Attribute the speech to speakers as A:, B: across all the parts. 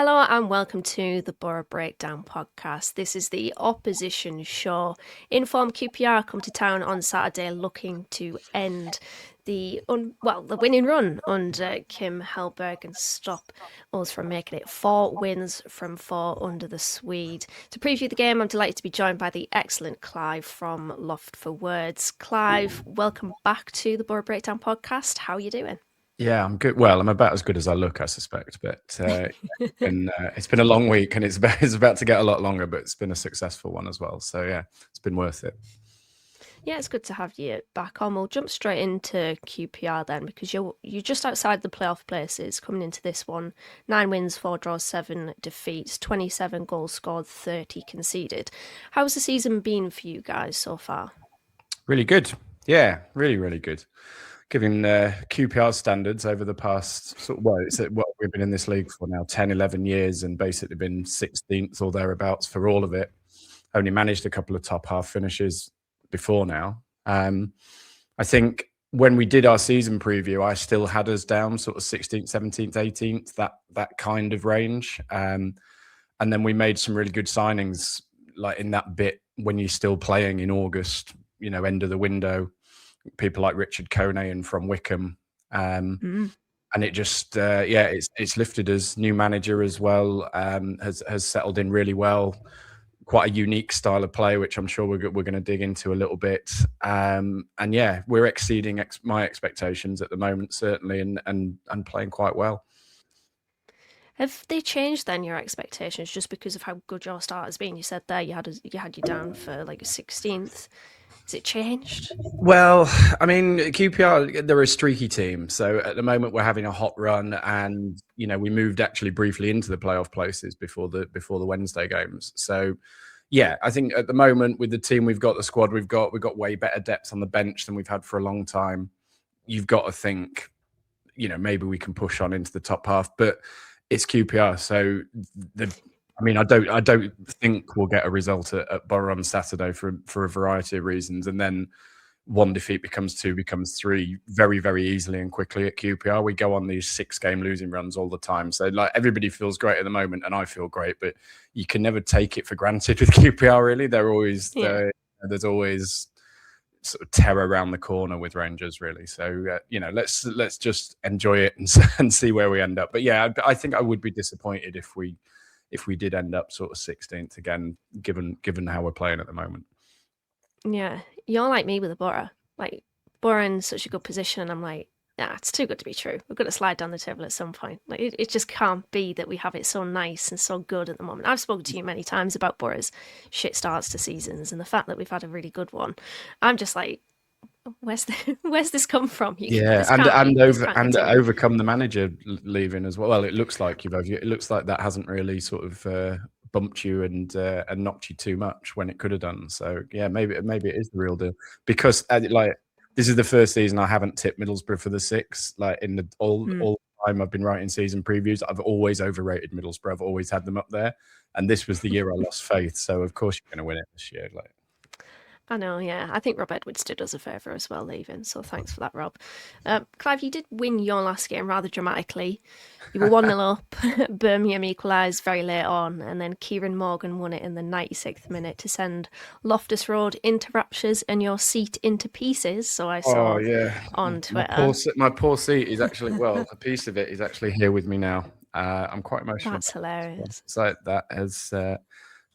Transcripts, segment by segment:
A: Hello and welcome to the Boro Breakdown Podcast. This is the opposition show. Informed QPR come to town on Saturday looking to end the winning run under Kim Hellberg and stop us from making it 4 wins from 4 under the Swede. To preview the game, I'm delighted to be joined by the excellent Clive from Loft For Words. Clive, welcome back to the Boro Breakdown Podcast. How are you doing?
B: Yeah, I'm good. Well, I'm about as good as I look, I suspect. But it's been a long week, and it's about to get a lot longer. But it's been a successful one as well. So yeah, it's been worth it.
A: Yeah, it's good to have you back on. We'll jump straight into QPR then, because you're just outside the playoff places coming into this one. 9 wins, 4 draws, 7 defeats, 27 goals scored, 30 conceded. How's the season been for you guys so far?
B: Really good. Yeah, really, really good. Given QPR standards over the past, we've been in this league for now 10, 11 years and basically been 16th or thereabouts for all of it. Only managed a couple of top half finishes before now. I think when we did our season preview, I still had us down sort of 16th, 17th, 18th, that kind of range. And then we made some really good signings, like in that bit when you're still playing in August, end of the window. People like Richard Kone from Wickham, and it just it's lifted us. New manager as well, has settled in really well. Quite a unique style of play, which I'm sure we're going to dig into a little bit. And yeah, we're exceeding my expectations at the moment, certainly, and playing quite well.
A: Have they changed then, your expectations, just because of how good your start has been? You said there you had you down for like a 16th. Has it changed?
B: Well, I mean, QPR, they're a streaky team. So at the moment we're having a hot run, and we moved actually briefly into the playoff places before the Wednesday games. So yeah, I think at the moment with the team we've got, the squad we've got way better depth on the bench than we've had for a long time. You've got to think, maybe we can push on into the top half, but it's QPR. So I don't think we'll get a result at Boro on Saturday for a variety of reasons. And then 1 defeat becomes 2, becomes 3 very, very easily and quickly at QPR. We go on these 6-game losing runs all the time. So like everybody feels great at the moment, and I feel great, but you can never take it for granted with QPR. Really, there's always sort of terror around the corner with Rangers. Really, so let's just enjoy it and see where we end up. But yeah, I think I would be disappointed if we did end up sort of 16th again, given how we're playing at the moment.
A: Yeah, you're like me with the Boro. Like, Boro in such a good position, and I'm like, nah, it's too good to be true. We're going to slide down the table at some point. Like, it just can't be that we have it so nice and so good at the moment. I've spoken to you many times about Boro's shit starts to seasons, and the fact that we've had a really good one. I'm just like, where's this come from?
B: Overcome the manager leaving as well. Well, it looks like that hasn't really sort of bumped you and knocked you too much when it could have done. So yeah, maybe it is the real deal, because this is the first season I haven't tipped Middlesbrough for the 6. Like in the all the time I've been writing season previews, I've always overrated Middlesbrough. I've always had them up there, and this was the year I lost faith. So of course you're going to win it this year.
A: I know, yeah. I think Rob Edwards did us a favour as well leaving, so thanks for that, Rob. Clive, you did win your last game rather dramatically. You were 1-0 up, Birmingham equalised very late on, and then Kieran Morgan won it in the 96th minute to send Loftus Road into raptures and your seat into pieces, so I saw on Twitter.
B: My poor seat is actually, a piece of it is actually here with me now. I'm quite emotional.
A: That's hilarious.
B: So that has...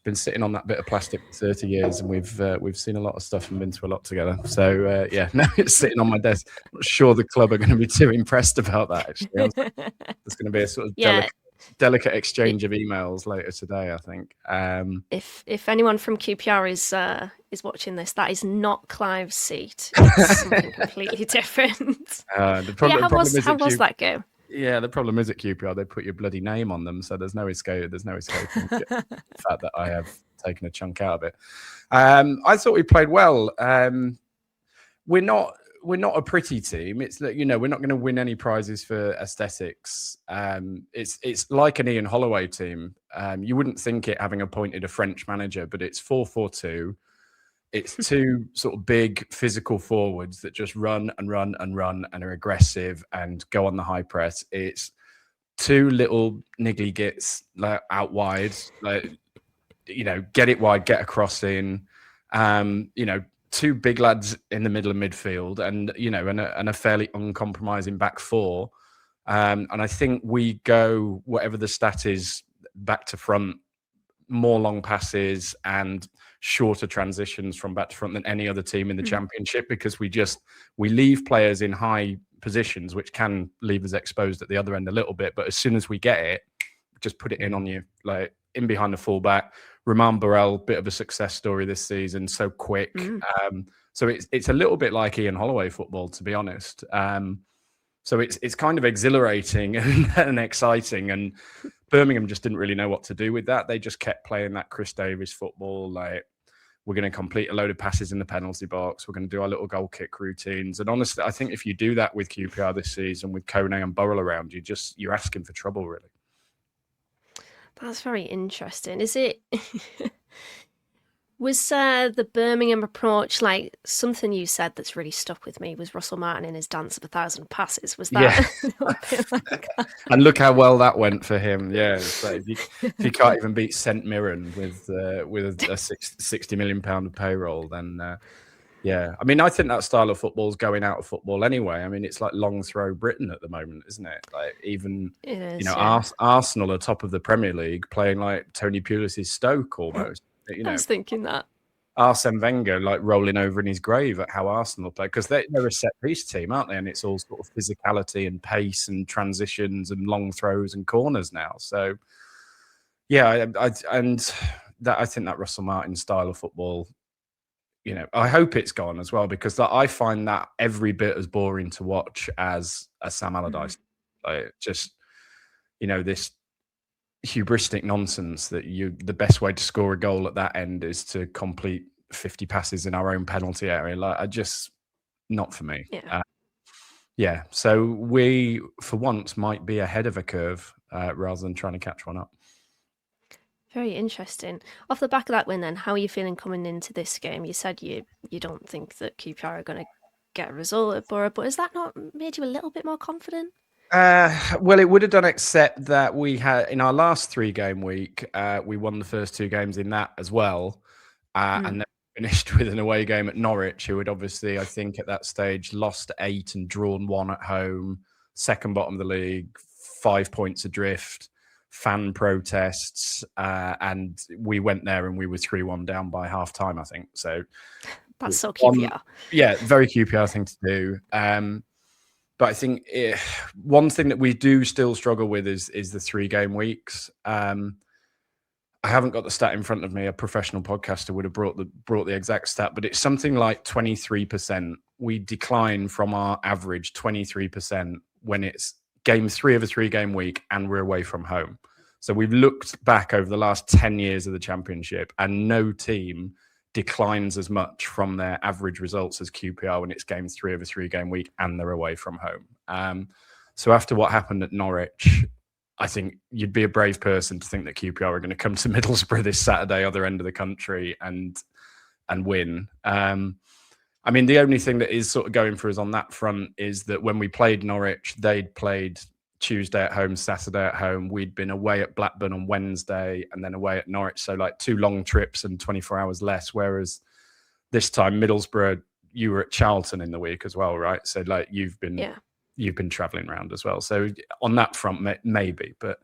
B: been sitting on that bit of plastic for 30 years, and we've seen a lot of stuff and been to a lot together. So now it's sitting on my desk. I'm not sure the club are going to be too impressed about that. Actually, there's going to be a sort of delicate exchange of emails later today, I think.
A: If anyone from QPR is watching this, that is not Clive's seat. It's something completely different. How was that game?
B: Yeah, the problem is at QPR, they put your bloody name on them, so there's no escape. There's no escape from the fact that I have taken a chunk out of it. I thought we played well. We're not a pretty team. It's that we're not going to win any prizes for aesthetics. It's like an Ian Holloway team. You wouldn't think it, having appointed a French manager, but it's 4-4-2. It's 2 sort of big physical forwards that just run and run and run and are aggressive and go on the high press. It's two little niggly gits like out wide, like, get it wide, get a cross in, two big lads in the middle of midfield, and and a fairly uncompromising back four. And I think we go, whatever the stat is, back to front, more long passes and shorter transitions from back to front than any other team in the championship, because we leave players in high positions, which can leave us exposed at the other end a little bit. But as soon as we get it, just put it in on you, like in behind the fullback. Roman Burrell, bit of a success story this season, so quick. So it's a little bit like Ian Holloway football, to be honest. So it's kind of exhilarating and exciting. And Birmingham just didn't really know what to do with that. They just kept playing that Chris Davies football, like, we're going to complete a load of passes in the penalty box. We're going to do our little goal kick routines. And honestly, I think if you do that with QPR this season, with Kone and Burrell around you, you're asking for trouble, really.
A: That's very interesting. Is it... Was the Birmingham approach, like, something you said that's really stuck with me was Russell Martin in his dance of 1,000 passes? Was that a bit like that?
B: And look how well that went for him. Yeah, it's like if you can't even beat St Mirren with a £60 million payroll, then yeah. I mean, I think that style of football is going out of football anyway. I mean, it's like long throw Britain at the moment, isn't it? Like, even
A: It is,
B: Arsenal are top of the Premier League, playing like Tony Pulis's Stoke almost.
A: I was thinking that.
B: Arsene Wenger, like, rolling over in his grave at how Arsenal play, because they're a set-piece team, aren't they? And it's all sort of physicality and pace and transitions and long throws and corners now. So, yeah, I think that Russell Martin style of football, I hope it's gone as well, because I find that every bit as boring to watch as a Sam Allardyce. Like, just, this hubristic nonsense that the best way to score a goal at that end is to complete 50 passes in our own penalty area. Like, not for me.
A: Yeah.
B: So we, for once, might be ahead of a curve rather than trying to catch one up.
A: Very interesting. Off the back of that win, then, how are you feeling coming into this game? You said you don't think that QPR are going to get a result at Boro, but has that not made you a little bit more confident?
B: Well, it would have done, except that we had, in our last 3-game week, we won the first 2 games in that as well. And then finished with an away game at Norwich, who had obviously, I think at that stage, lost 8 and drawn 1 at home, second bottom of the league, 5 points adrift, fan protests. And we went there and we were 3-1 down by half time, I think. So
A: that's so QPR.
B: Yeah, very QPR thing to do. But I think one thing that we do still struggle with is the 3-game weeks. I haven't got the stat in front of me. A professional podcaster would have brought the exact stat, but it's something like 23%. We decline from our average 23% when it's game 3 of a 3-game week and we're away from home. So we've looked back over the last 10 years of the championship, and no team declines as much from their average results as QPR when it's game 3 of a 3-game week and they're away from home. So after what happened at Norwich, I think you'd be a brave person to think that QPR are going to come to Middlesbrough this Saturday, other end of the country, and win. I mean, the only thing that is sort of going for us on that front is that when we played Norwich, they'd played Tuesday at home, Saturday at home. We'd been away at Blackburn on Wednesday and then away at Norwich. So like 2 long trips and 24 hours less. Whereas this time, Middlesbrough, you were at Charlton in the week as well, right? So like you've been travelling around as well. So on that front, maybe. But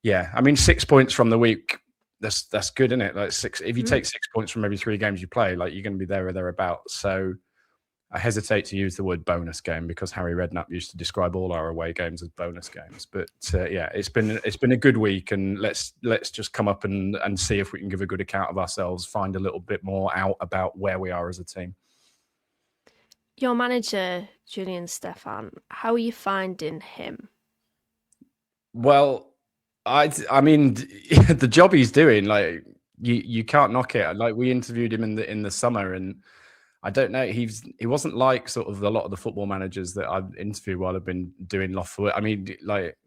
B: yeah, I mean, 6 points from the week, that's good, isn't it? Like 6. If you take 6 points from every 3 games you play, like you're going to be there or thereabouts. So I hesitate to use the word bonus game because Harry Redknapp used to describe all our away games as bonus games. But yeah, it's been a good week, and let's just come up and see if we can give a good account of ourselves, find a little bit more out about where we are as a team.
A: Your manager, Julian Stefan, how are you finding him?
B: Well, I mean, the job he's doing, like you can't knock it. Like we interviewed him in the summer, and I don't know. He wasn't like sort of a lot of the football managers that I've interviewed while I've been doing Loft For Words. I mean, like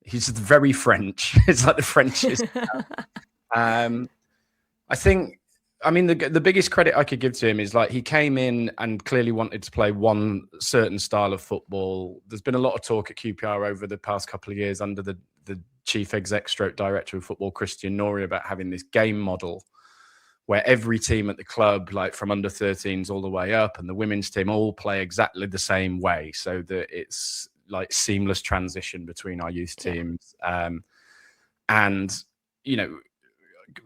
B: he's very French. It's like the French is. I think I mean, the biggest credit I could give to him is like he came in and clearly wanted to play one certain style of football. There's been a lot of talk at QPR over the past couple of years under the chief exec stroke director of football, Christian Nori, about having this game model where every team at the club, like from under 13s all the way up, and the women's team all play exactly the same way, so that it's like seamless transition between our youth teams. And, you know,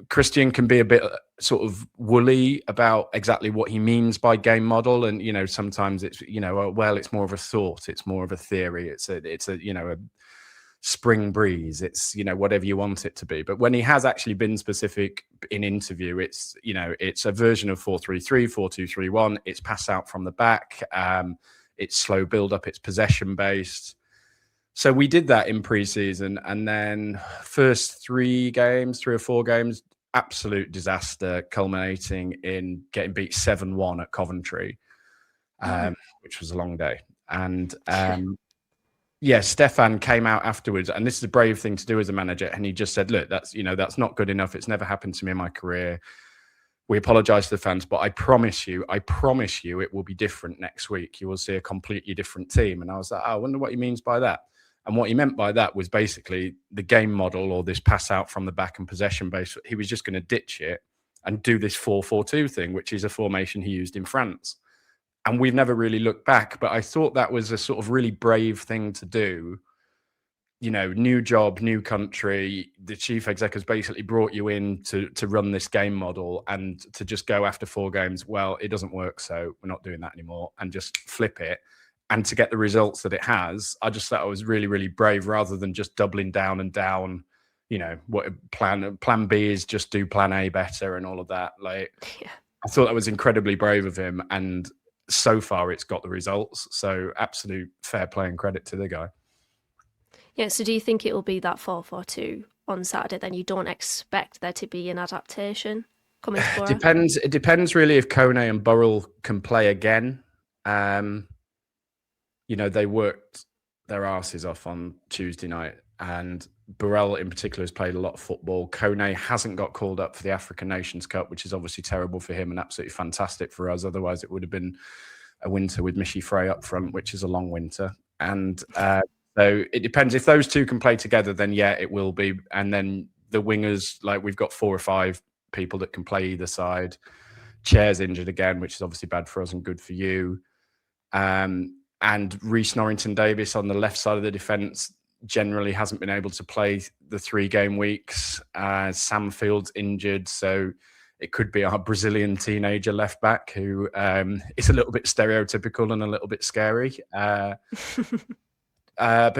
B: Christian can be a bit sort of woolly about exactly what he means by game model. And, you know, sometimes it's, you know, well, it's more of a thought. It's more of a theory. It's a, you know, a spring breeze. It's, you know, whatever you want it to be. But when he has actually been specific in interview, it's, you know, it's a version of 4-3-3, 4-2-3-1. It's pass out from the back. It's slow build up. It's possession based. So we did that in pre-season, and then first 3 or 4 games, absolute disaster, culminating in getting beat 7-1 at Coventry, which was a long day. And Stefan came out afterwards, and this is a brave thing to do as a manager, and he just said, look, that's not good enough. It's never happened to me in my career. We apologize to the fans, but I promise you, it will be different next week. You will see a completely different team. And I was like, I wonder what he means by that. And what he meant by that was basically the game model, or this pass out from the back and possession base. He was just going to ditch it and do this 4-4-2 thing, which is a formation he used in France. And we've never really looked back, but I thought that was a sort of really brave thing to do. You know, new job, new country. The chief exec has basically brought you in to run this game model, and to just go after 4 games, well, it doesn't work, so we're not doing that anymore, and just flip it. And to get the results that it has, I just thought it was really, really brave, rather than just doubling down and down. You know, what plan B is, just do plan A better and all of that. Like, I thought that was incredibly brave of him. And so far it's got the results. So absolute fair play and credit to the guy.
A: Yeah, so do you think it will be that 4-4-2 on Saturday? Then you don't expect there to be an adaptation coming to Boro?
B: It depends really if Kone and Burrell can play again. You know, they worked their asses off on Tuesday night, and Burrell in particular has played a lot of football. Kone hasn't got called up for the African Nations Cup, which is obviously terrible for him and absolutely fantastic for us. Otherwise, it would have been a winter with Michi Frey up front, which is a long winter. And so it depends. If those two can play together, then yeah, it will be. And then the wingers, like we've got 4 or 5 people that can play either side. Chair's injured again, which is obviously bad for us and good for you. And Reece Norrington-Davies on the left side of the defence generally hasn't been able to play the 3 game weeks. Sam Field's injured, so it could be our Brazilian teenager left back who is a little bit stereotypical and a little bit scary. But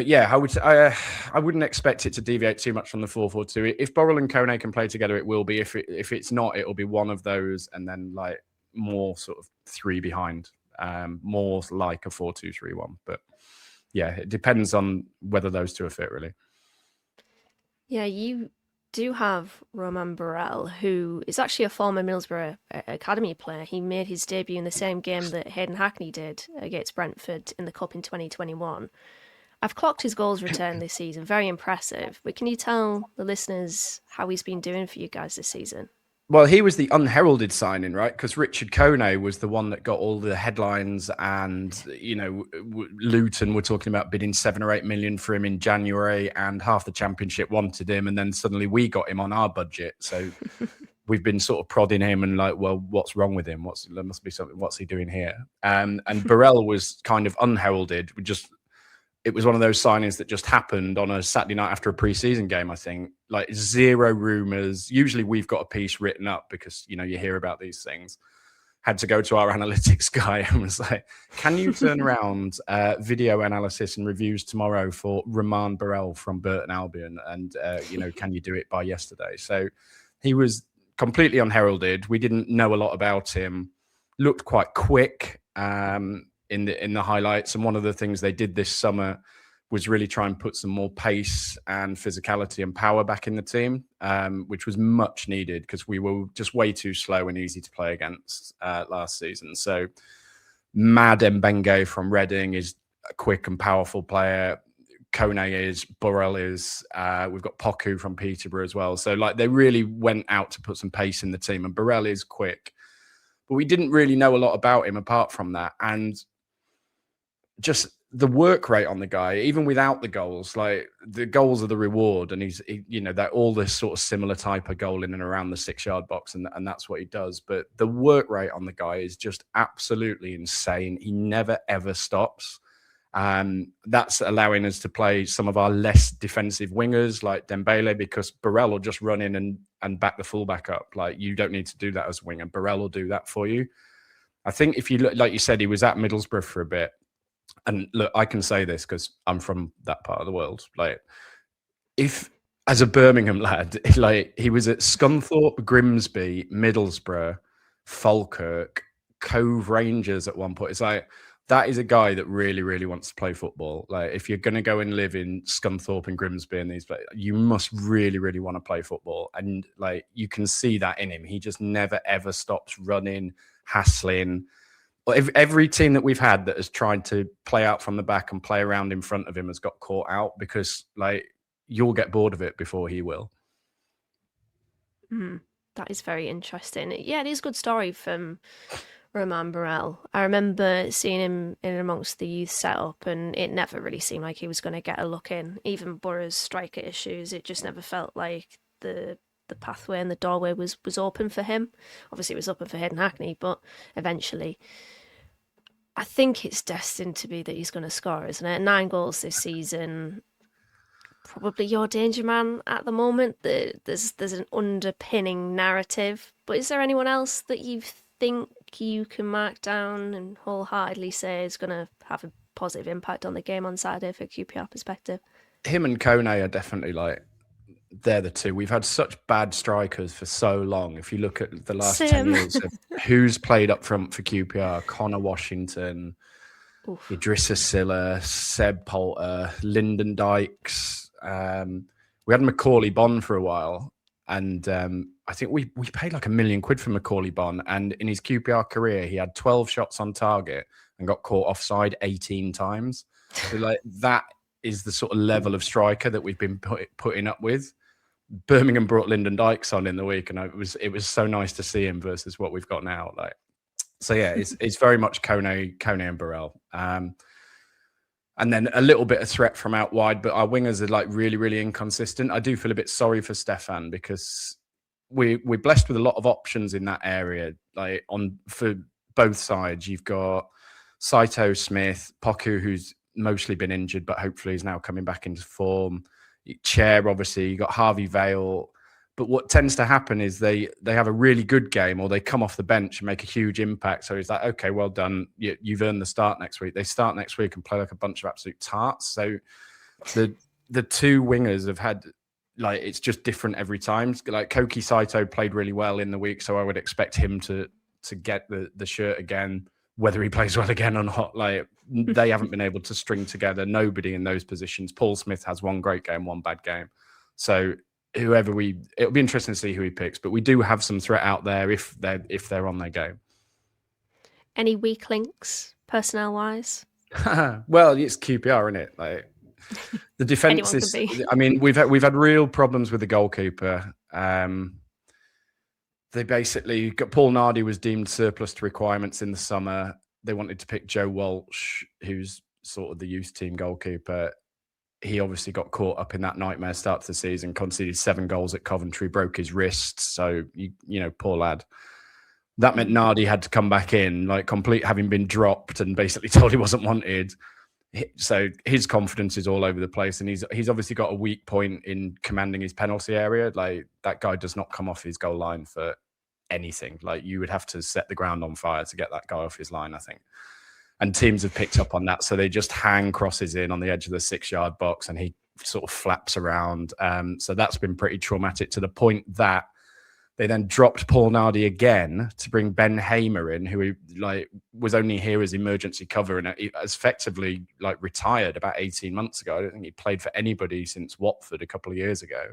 B: yeah, I wouldn't expect it to deviate too much from the 4-4-2. If Burrell and Kone can play together, it will be. If it's not, it'll be one of those, and then like more sort of 3 behind. More like a 4-2-3-1, but yeah, it depends on whether those two are fit, really.
A: Yeah, you do have Romain Borrell, who is actually a former Middlesbrough Academy player. He made his debut in the same game that Hayden Hackney did against Brentford in the Cup in 2021. I've clocked his goals return this season, very impressive. But can you tell the listeners how he's been doing for you guys this season?
B: Well, he was the unheralded signing, right? Because Richard Kone was the one that got all the headlines, and, you know, Luton were talking about bidding 7 or 8 million for him in January, and half the Championship wanted him, and then suddenly we got him on our budget. So we've been sort of prodding him and like, well, what's wrong with him? There must be something. What's he doing here? And Burrell was kind of unheralded. It was one of those signings that just happened on a Saturday night after a pre-season game, I think. Like 0 rumours. Usually we've got a piece written up because, you know, you hear about these things. Had to go to our analytics guy and was like, can you turn around video analysis and reviews tomorrow for Romain Borrell from Burton Albion? And, you know, can you do it by yesterday? So he was completely unheralded. We didn't know a lot about him. Looked quite quick. In the highlights, and one of the things they did this summer was really try and put some more pace and physicality and power back in the team, which was much needed because we were just way too slow and easy to play against last season. So Mad Mbenge from Reading is a quick and powerful player. Kone is, Borrell is, we've got Poku from Peterborough as well. So like they really went out to put some pace in the team, and Borrell is quick. But we didn't really know a lot about him apart from that. And just the work rate on the guy, even without the goals, like the goals are the reward. And they're all this sort of similar type of goal in and around the 6-yard box. And that's what he does. But the work rate on the guy is just absolutely insane. He never, ever stops. That's allowing us to play some of our less defensive wingers like Dembele, because Borrell will just run in and back the fullback up. Like, you don't need to do that as a winger. Borrell will do that for you. I think if you look, like you said, he was at Middlesbrough for a bit. And look, I can say this because I'm from that part of the world. Like, if as a Birmingham lad, like he was at Scunthorpe, Grimsby, Middlesbrough, Falkirk, Cove Rangers at one point. It's like, that is a guy that really, really wants to play football. Like, if you're going to go and live in Scunthorpe and Grimsby and these places, you must really, really want to play football. And like, you can see that in him. He just never, ever stops running, hassling. Every team that we've had that has tried to play out from the back and play around in front of him has got caught out, because like, you'll get bored of it before he will.
A: That is very interesting. Yeah, it is a good story from Romain Borrell. I remember seeing him in amongst the youth setup, and it never really seemed like he was going to get a look in. Even Borough's striker issues, it just never felt like the pathway and the doorway was open for him. Obviously, it was open for Hayden Hackney, but eventually, I think it's destined to be that he's going to score, isn't it? 9 goals this season. Probably your danger man at the moment. There's an underpinning narrative, but is there anyone else that you think you can mark down and wholeheartedly say is going to have a positive impact on the game on Saturday for QPR perspective?
B: Him and Kone are definitely like, they're the two. We've had such bad strikers for so long. If you look at the last 10 years of who's played up front for QPR, Connor Washington, Idrissa Silla, Seb Poulter, Lyndon Dykes. We had Macaulay Bond for a while, and I think we paid like £1 million for Macaulay Bond, and in his QPR career he had 12 shots on target and got caught offside 18 times. So like, that is the sort of level of striker that we've been putting up with. Birmingham brought Lyndon Dykes on in the week, and it was so nice to see him versus what we've got now. Like, so yeah, it's very much Kone and Borrell. And then a little bit of threat from out wide, but our wingers are like really, really inconsistent. I do feel a bit sorry for Stefan, because we're blessed with a lot of options in that area. Like, for both sides, you've got Saito Smith, Poku, who's mostly been injured, but hopefully is now coming back into form. Chair, obviously, you got Harvey Vale. But what tends to happen is they have a really good game, or they come off the bench and make a huge impact. So it's like, okay, well done. You've earned the start next week. They start next week and play like a bunch of absolute tarts. So the two wingers have had, like, it's just different every time. Like, Koki Saito played really well in the week, so I would expect him to get the shirt again, whether he plays well again or not. Like, they haven't been able to string together nobody in those positions. Paul Smith has one great game, one bad game. So it'll be interesting to see who he picks, but we do have some threat out there if they're on their game.
A: Any weak links personnel wise?
B: Well, it's QPR, isn't it? Like, the defense is, I mean, we've had real problems with the goalkeeper. They basically got, Paul Nardi was deemed surplus to requirements in the summer. They wanted to pick Joe Walsh, who's sort of the youth team goalkeeper. He obviously got caught up in that nightmare start to the season, conceded 7 goals at Coventry, broke his wrist. So, you know, poor lad. That meant Nardi had to come back in, like, having been dropped and basically told he wasn't wanted. So his confidence is all over the place, and he's obviously got a weak point in commanding his penalty area. Like, that guy does not come off his goal line for anything. Like, you would have to set the ground on fire to get that guy off his line, I think. And teams have picked up on that, so they just hang crosses in on the edge of the 6-yard box, and he sort of flaps around. So that's been pretty traumatic, to the point that they then dropped Paul Nardi again to bring Ben Hamer in, who was only here as emergency cover, and has effectively retired about 18 months ago. I don't think he played for anybody since Watford a couple of years ago.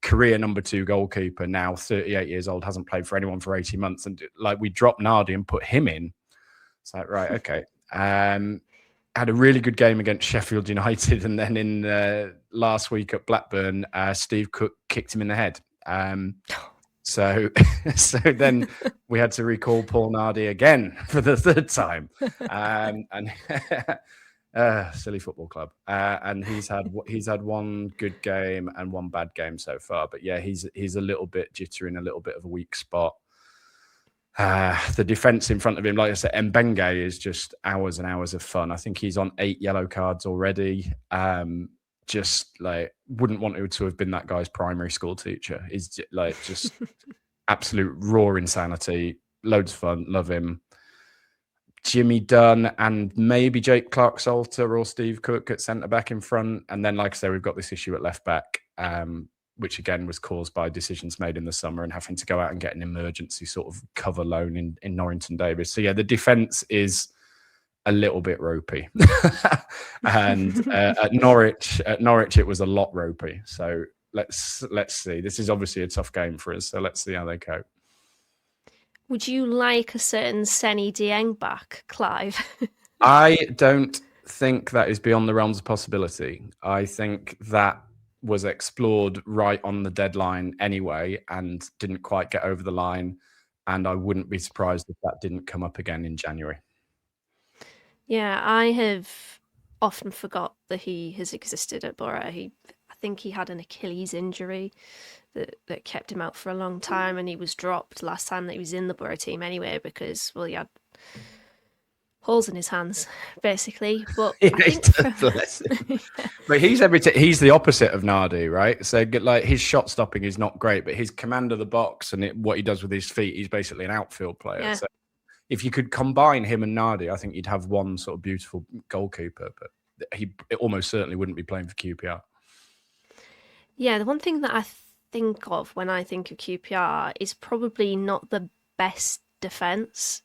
B: Career number 2 goalkeeper, now 38 years old, hasn't played for anyone for 18 months. And we dropped Nardi and put him in. It's like, right, okay. had a really good game against Sheffield United, and then in last week at Blackburn, Steve Cook kicked him in the head. So then we had to recall Paul Nardi again for the third time, and silly football club. And he's had one good game and one bad game so far. But yeah, he's a little bit jittery in a little bit of a weak spot. The defense in front of him, like I said, Mbenge is just hours and hours of fun. I think he's on 8 yellow cards already. Just like wouldn't want to have been that guy's primary school teacher. He's like just absolute raw insanity. Loads of fun. Love him. Jimmy Dunn and maybe Jake Clark-Salter or Steve Cook at centre back in front. And then, like I say, we've got this issue at left back, which again was caused by decisions made in the summer and having to go out and get an emergency sort of cover loan in Norrington Davis. So yeah, the defence is a little bit ropey. And at Norwich it was a lot ropey. So let's see. This is obviously a tough game for us. So let's see how they cope.
A: Would you like a certain Seny Dieng back, Clive?
B: I don't think that is beyond the realms of possibility. I think that was explored right on the deadline anyway and didn't quite get over the line. And I wouldn't be surprised if that didn't come up again in January.
A: Yeah, I have often forgot that he has existed at Boro. I think he had an Achilles injury that kept him out for a long time, and he was dropped last time that he was in the Boro team anyway because, well, he had holes in his hands, basically. But
B: yeah, but he's he's the opposite of Nardi, right? So like his shot stopping is not great, but his command of the box and what he does with his feet, he's basically an outfield player. Yeah. So if you could combine him and Nardi, I think you'd have one sort of beautiful goalkeeper, but he almost certainly wouldn't be playing for QPR.
A: Yeah, the one thing that I think of when I think of QPR is probably not the best defence.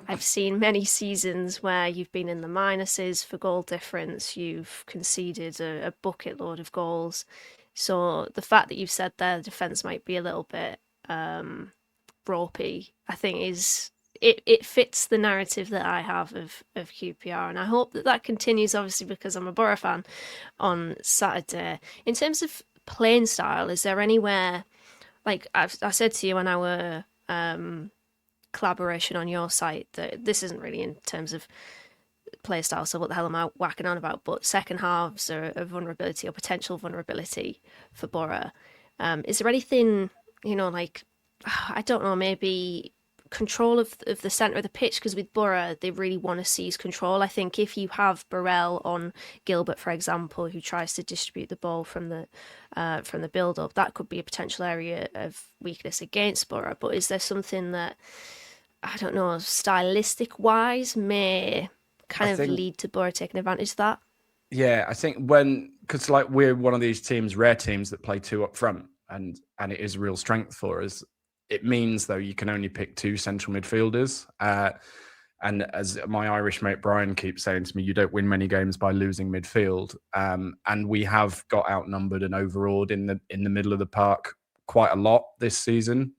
A: I've seen many seasons where you've been in the minuses for goal difference, you've conceded a bucket load of goals. So the fact that you've said there the defence might be a little bit ropey, I think is... It fits the narrative that I have of QPR, and I hope that continues, obviously, because I'm a Boro fan on Saturday. In terms of playing style, is there anywhere, like I said to you on our collaboration on your site, that this isn't really in terms of play style, so what the hell am I whacking on about, but second halves are a vulnerability or potential vulnerability for Boro. Is there anything, like, I don't know, maybe... control of the centre of the pitch, because with Boro they really want to seize control. I think if you have Burrell on Gilbert, for example, who tries to distribute the ball from the build up, that could be a potential area of weakness against Boro. But is there something that, I don't know, stylistic wise may kind of lead to Boro taking advantage of that?
B: Yeah, I think because like we're one of these rare teams that play 2 up front, and it is a real strength for us. It means, though, you can only pick 2 central midfielders. And as my Irish mate Brian keeps saying to me, you don't win many games by losing midfield. And we have got outnumbered and overawed in the middle of the park quite a lot this season.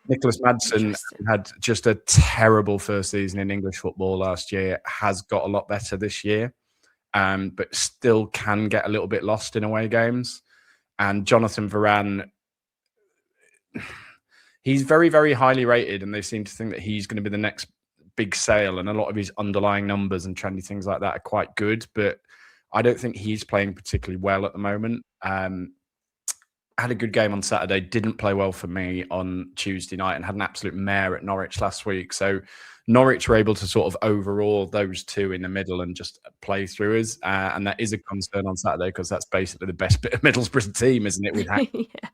B: Nicholas Madsen had just a terrible first season in English football last year, has got a lot better this year, but still can get a little bit lost in away games. And Jonathan Varane... he's very, very highly rated, and they seem to think that he's going to be the next big sale, and a lot of his underlying numbers and trendy things like that are quite good, but I don't think he's playing particularly well at the moment. Had a good game on Saturday, didn't play well for me on Tuesday night, and had an absolute mare at Norwich last week. So Norwich were able to sort of overawe those 2 in the middle and just play through us. And that is a concern on Saturday, because that's basically the best bit of Middlesbrough team, isn't it? Yeah.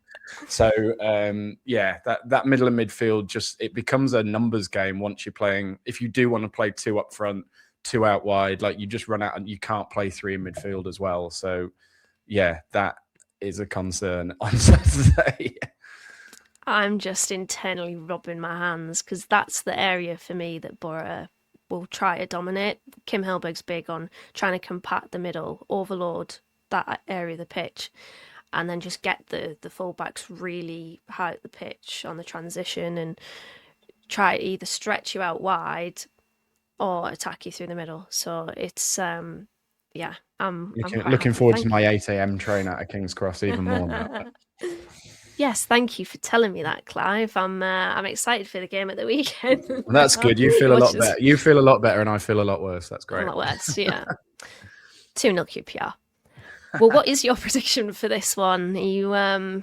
B: So, that middle and midfield, it becomes a numbers game once you're playing. If you do want to play 2 up front, 2 out wide, like you just run out and you can't play 3 in midfield as well. So, yeah, that is a concern on Saturday.
A: I'm just internally rubbing my hands, because that's the area for me that Boro will try to dominate. Kim Hellberg's big on trying to compact the middle, overload that area of the pitch, and then just get the fullbacks really high at the pitch on the transition and try to either stretch you out wide or attack you through the middle. So it's yeah, I'm quite
B: Looking
A: happy.
B: forward to my 8 a.m. train out of King's Cross even more now.
A: Yes, thank you for telling me that, Clive. I'm excited for the game at the weekend.
B: Well, that's good. You feel a lot better. You feel a lot better, and I feel a lot worse. That's great.
A: A lot worse, yeah. 2-0 QPR. Well, what is your prediction for this one? Are you
B: well,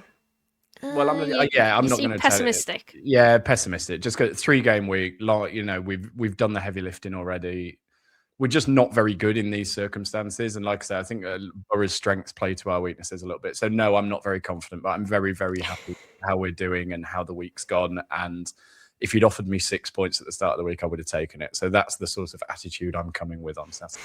B: I'm not going to
A: pessimistic.
B: Yeah, pessimistic. Just 3-game week. Like, you know, we've done the heavy lifting already. We're just not very good in these circumstances. And like I said, I think Boro's strengths play to our weaknesses a little bit. So no, I'm not very confident, but I'm very, very happy with how we're doing and how the week's gone. And if you'd offered me 6 points at the start of the week, I would have taken it. So that's the sort of attitude I'm coming with on Saturday.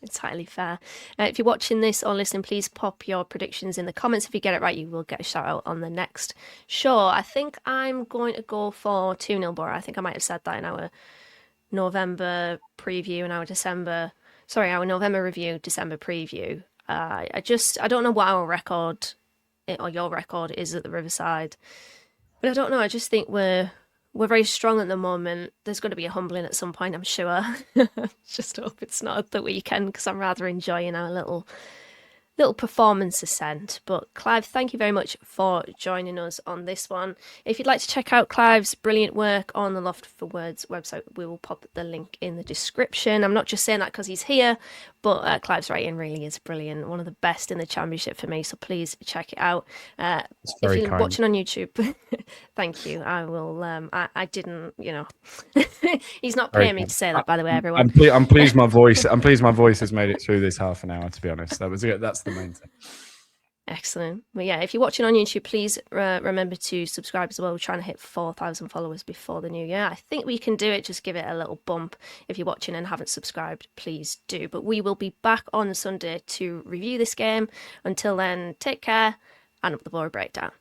A: Entirely fair. If you're watching this or listening, please pop your predictions in the comments. If you get it right, you will get a shout out on the next show. I think I'm going to go for 2-0 Boro. I think I might have said that in our November preview and our November review, December preview. I don't know what our record or your record is at the Riverside, but I don't know. I just think we're very strong at the moment. There's going to be a humbling at some point, I'm sure. Just hope it's not the weekend because I'm rather enjoying our little performance ascent. But Clive, thank you very much for joining us on this one. If you'd like to check out Clive's brilliant work on the Loft For Words website, we will pop the link in the description. I'm not just saying that because he's here, but Clive's writing really is brilliant. One of the best in the championship for me, so please check it out. If you're watching on YouTube, thank you. I will. I didn't, he's not paying me to say that, by the way, everyone.
B: I'm pleased my voice has made it through this half an hour, to be honest. That's the main thing.
A: Excellent. Well, yeah, if you're watching on YouTube, please remember to subscribe as well. We're trying to hit 4,000 followers before the new year. I think we can do it. Just give it a little bump. If you're watching and haven't subscribed, please do. But we will be back on Sunday to review this game. Until then, take care and up the Boro Breakdown.